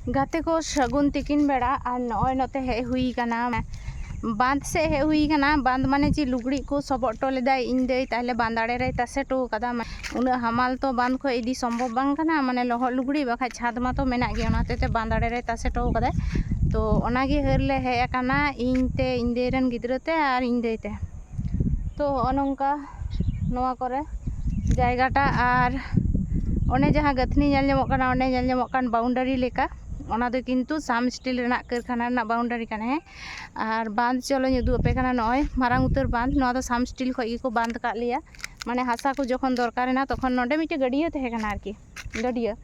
गाते को सगुन तिकिन बेड़ा और नॉय नोते हे हुई कना बांध से हे हुई कना बांध माने ची लुगड़ी को सबट टो लेदा इन दे ताहले बांदाड़े रे तासे टो कदा उना हमाल तो बांध को इदी संभव बांग कना माने लह लुगड़ी बाखा छाद मा तो मेना गे ओनाते ते बांदाड़े रे तासे टो कदा तो ओनागे हरले हे कना इनते इंदे रन गिद्रते और इंदे ते तो अनंका नोआ करे जायगाटा और ओने जहाँ गथनी नेल ᱧᱟᱢᱚᱜ ᱠᱟᱱᱟ ओने नेल ᱧᱟᱢᱚᱜ ᱠᱟᱱ बाउंडारी लेका ओना दो किंतु साम स्टील रेना कारखाना रेना बाउंडारी कने है और बांध चलो उदू पे कना नय मारांग उतर बांध नोआ दो साम स्टील खय गे को बांध का लिया माने हासा को जखन दरकार ना तखन नोडे मिटे गडिया तहे कना आरकी गडिया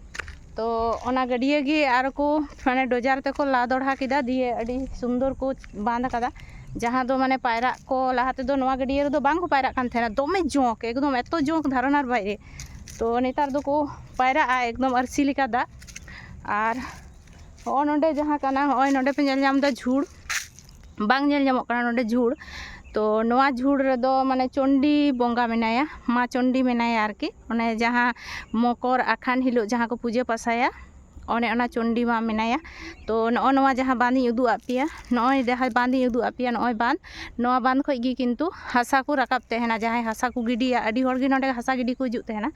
तो ओना गडिया गे आर को माने डोजार ते को ला दढ़ा किदा दिए अडी सुंदर को बांध कदा जहाँ दो माने पायरा को लाहाते दो नोआ गडिया रे दो बांग को पायरा कान थेना दोमे जोंक एकदम एतो जोंक धारणार बाइरे तो नेतार दो को पायरा एकदम अरसी लेका दा और हो नोडे जहाँ कना होय नोडे पे नेल ᱧᱟᱢ दा झूड़ बांग नेल ᱧᱟᱢᱚᱜ कना नोडे झूड़ तो नोआ झूड़ रे दो माने चंडी बोंगा मेनाया मा चंडी मेनाया आरकी ओने जहाँ मकर आखान हिलो जहाँ को पूजा पासाया ओने ओना चंडी मा मेनाया तो नॉ नोआ जहाँ बांधी उदू आपिया नॉय जहाँ बांधी उदू आपिया नॉय बांध नोआ बांध खय गी किंतु हासा को राकाब तहना जहाँ हासा को गिडिया अडी होड़ गे नोडे हासा गिडी को हिजुग तहना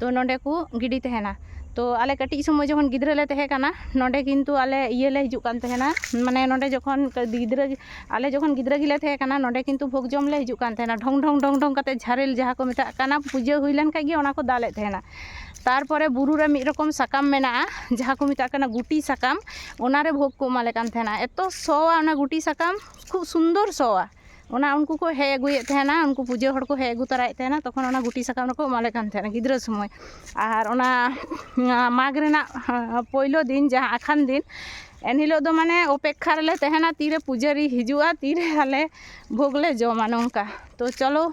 तो नोडे को गिडी तहना तो आले कटी समय जखन गिद्रा ले तहे कना नोडे किंतु आले इये ले हिजुग कान तहना माने नोडे जखन गिद्रा आले जखन गिद्रा गिले तहे कना नोडे किंतु भोग जम ले हिजुग कान तहना ढोंग ढोंग ढोंग ढोंग कते झारेल जहाँ को मेता कना पूजा हुई लेन कागे ओना को दाले तहना तारपरे बुरु रे मिद रकम साकाम मेना जहाँ को मेता कना गुटी साकाम ओनारे भोग को माले कान तहना एतो सोवा ओना गुटी साकाम खूब सुंदर सोवा ओना उनको को हे अगुए तहना उनको पूजा हड़ को हे अगु तराय तहना तखन ओना गुटी साकाम को माले कान तहना गिद्रा समय और ओना माघ रेना पहिलो दिन जहाँ आखान दिन एन हिलो दो माने अपेक्षा रे तहना तीरे पूजारी हिजुआ तीरे आले भोग ले जमा नोंका तो चलो